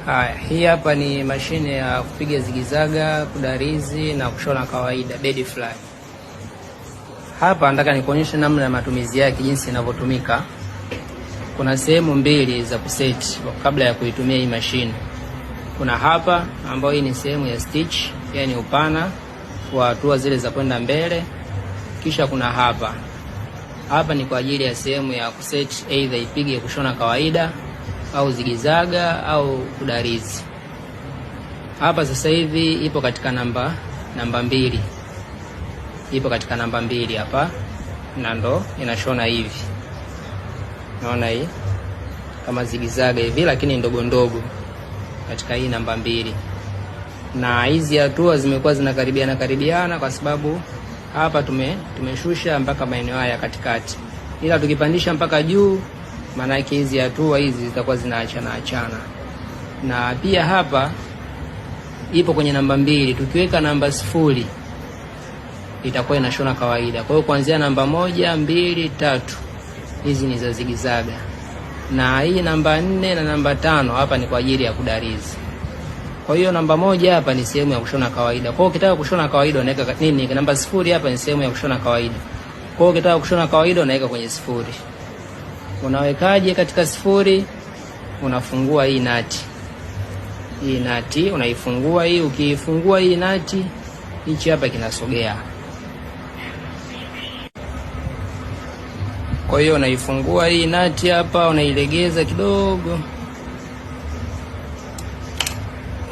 Haya, hii hapa ni mashine ya kupiga zigizaga, kudarizi na kushona kawaida, bed fly. Hapa nataka nikuonyeshe namna ya matumizi yake, jinsi inavyotumika. Kuna sehemu mbili za kuseti kabla ya kuitumia hii mashine. Kuna hapa ambayo hii ni sehemu ya stitch, yani upana wa hatua zile za kwenda mbele. Kisha kuna hapa. Hapa ni kwa ajili ya sehemu ya kuseti, either ipige kushona kawaida au zigizaga au kudarizi. Hapa sasa hivi ipo katika namba 2. Ipo katika namba 2 hapa, na ndo inashona hivi. Naona hii kama zigizaga hivi, lakini ndogo ndogo katika hii namba 2. Na hizi hatua zimekuwa zinakaribiana kwa sababu hapa tumeshusha mpaka maeneo haya katikati, ila tukipandisha mpaka juu, maana yake hizi hatua hizi zitakuwa zinaachana. Na pia hapa ipo kwenye namba 2. Tukiweka namba 0 itakuwa inashona kawaida. Kwa hiyo kuanzia namba 1, 2, 3 hizi ni za zigizaga, na hii namba 4 na namba 5 hapa ni kwa ajili ya kudarizi. Kwa hiyo namba 1 hapa ni sehemu ya kushona kawaida. Kwa hiyo ukitaka kushona kawaida unaweka nini? Namba 0 hapa ni sehemu ya kushona kawaida. Kwa hiyo ukitaka kushona kawaida unaweka kwenye 0. Unawekaje katika 0? Unafungua hii nati. Hii nati unaifungua hii, ukiifungua hii nati, hichi hapa kinasogea. Kwa hiyo unaifungua hii nati hapa, unailegeza kidogo.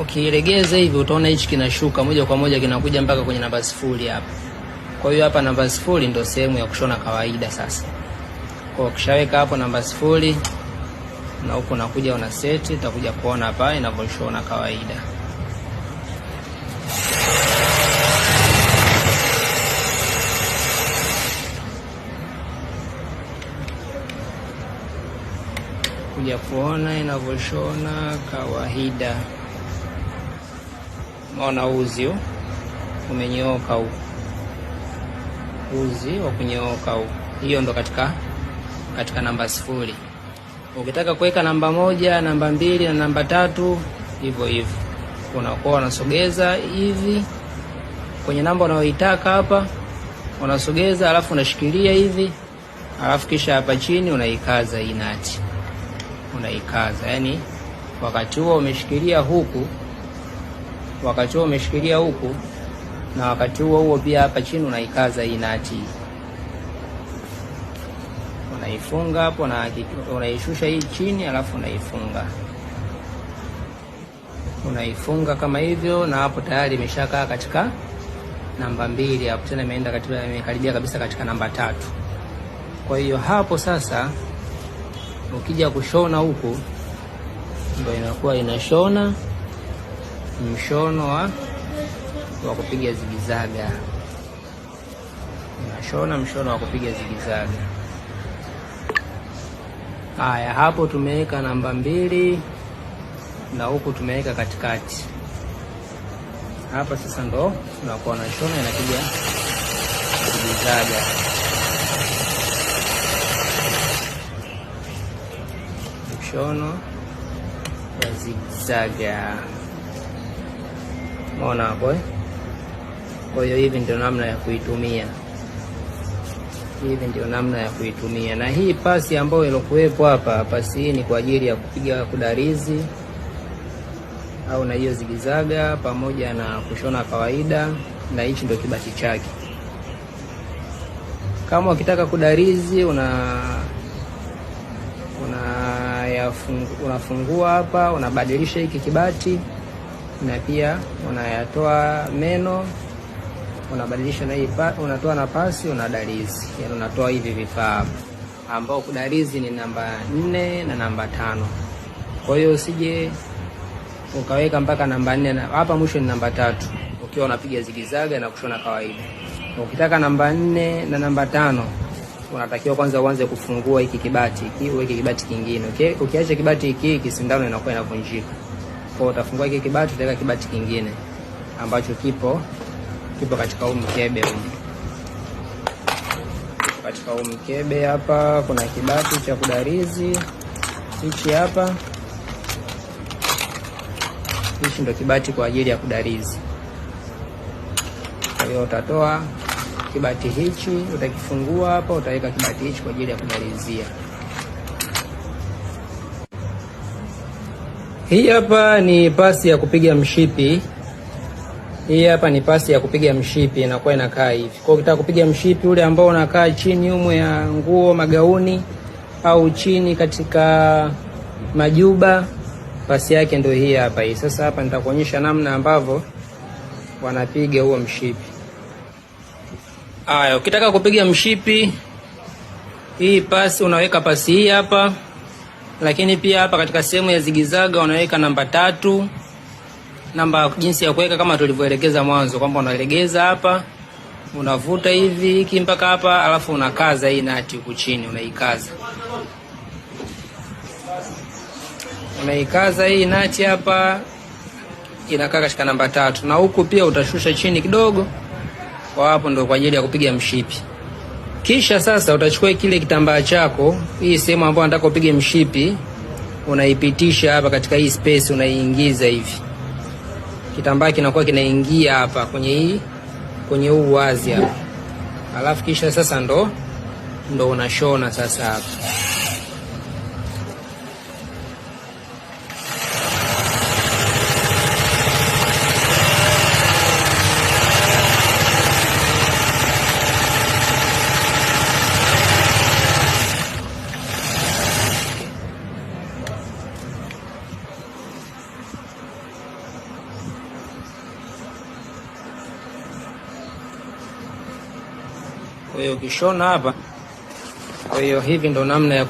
Ukiilegeza hivi utaona hichi kinashuka moja kwa moja, kinakuja mpaka kwenye namba 0 hapa. Kwa hiyo hapa namba 0 ndio sehemu ya kushona kawaida sasa. Kwa ukishaweka hapo namba 0 na huko nakuja una seti, utakuja kuona hapa inavyoshona kawaida. Kuja kuona inavyoshona kawaida. Unaona uzi umenyooka huko. Uzi wa kunyooka huko. Hiyo ndo katika namba 0. Ukitaka kuweka namba 1, namba 2 na namba 3 hivyo. Unakuwa unasogeza hivi kwenye namba unayoitaka hapa. Unasogeza alafu unashikilia hivi. Alafu kisha hapa chini unaikaza hii nati. Unaikaza, yani wakati huo umeshikilia huku. Wakati huo umeshikilia huku, na wakati huo pia hapa chini unaikaza hii nati. Unaifunga hapo na unaishusha hii chini, alafu unaifunga kama hivyo, na hapo tayari imeshakaa katika namba 2 hapo. Tena imekaribia kabisa katika namba 3. Kwa hiyo hapo sasa ukija kushona huku ndio inakuwa inashona mshono wa kupiga zigizaga. Inashona mshono wa kupiga zigizaga. Haya, hapo tumeweka namba 2 na huku tumeweka katikati. Hapa sasa ndo tunakuwa na shona inapiga zigizaga. Mshono wa zigizaga. Unaona hapo eh? Kwa hiyo hivi ndio namna ya kuitumia. Na hii pasi ambayo ilokuwepo hapa, pasi hii ni kwa ajili ya kupiga kudarizi au na hiyo zigizaga pamoja na kushona kawaida, na hichi ndio kibati chake. Kama ukitaka kudarizi unafungua hapa, unabadilisha hiki kibati, na pia unayatoa meno, unabadilisha na hii unatoa na pasi, unadarizi. Yani unatoa hivi vifaa ambao kudarizi ni namba 4 na namba 5. Kwa hiyo usije ukaweka mpaka namba 4 hapa mwisho ni namba 3 ukiwa unapiga zigizaga na kushona kawaida. Ukitaka namba 4 na namba 5 unatakiwa kwanza uanze kufungua hiki kibati, uweke kibati kingine. Ukiacha kibati hiki sindano inakuwa inavunjika. Kwa utafungua hiki kibati, utaweka kibati kingine ambacho kipo katika huu mkebe huu. Katika huu mkebe hapa kuna kibati cha kudarizi hichi hapa. hichi ndio kibati kwa ajili ya kudarizi. Kwa hiyo utatoa kibati hichi, utakifungua hapa, utaweka kibati hichi kwa ajili ya kudarizia. Hii hapa ni pasi ya kupiga mshipi. Hii hapa ni pasi ya kupiga mshipi, inakuwa inakaa hivi. Kwa hiyo ukitaka kupiga mshipi ule ambao unakaa chini humo ya nguo, magauni au chini katika majuba, pasi yake ndio hii hapa hii. Sasa hapa nitakuonyesha namna ambavyo wanapiga huo mshipi. Haya, ukitaka kupiga mshipi, hii pasi unaweka pasi hii hapa, lakini pia hapa katika sehemu ya zigizaga unaweka namba 3. Namba jinsi ya kuweka kama tulivyoelekeza mwanzo, kwamba unalegeza hapa, unavuta hivi hiki mpaka hapa, alafu unakaza hii nati huku chini, unaikaza. Unaikaza hii nati hapa, inakaa katika namba 3, na huku pia utashusha chini kidogo. Kwa hapo ndo kwa ajili ya kupiga mshipi. Kisha sasa utachukua kile kitambaa chako, hii sehemu ambayo unataka upige mshipi, unaipitisha hapa katika hii space, unaiingiza hivi. Kitambaa kinakuwa kinaingia hapa kwenye huu wazi hapa. Alafu kisha sasa ndo unashona sasa hapa. Kwa hiyo ukishona hapa, kwa hiyo hivi ndo namna ya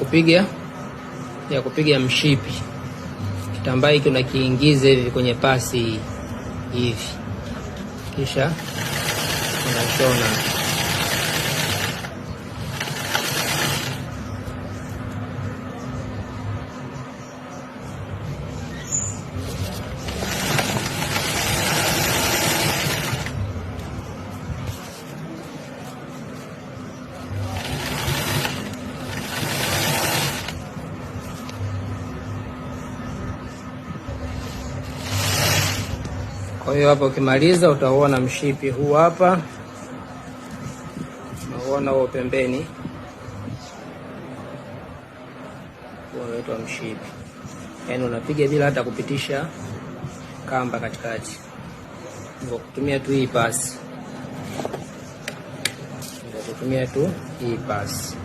kupiga mshipi. Kitambaa hiki unakiingiza hivi kwenye pasi hivi, kisha unashona. Kwa hiyo hapa ukimaliza utaona mshipi huu hapa. Unaona huo pembeni, huo unaitwa mshipi. Yaani unapiga bila hata kupitisha kamba katikati. Ndio kutumia tu hii pasi.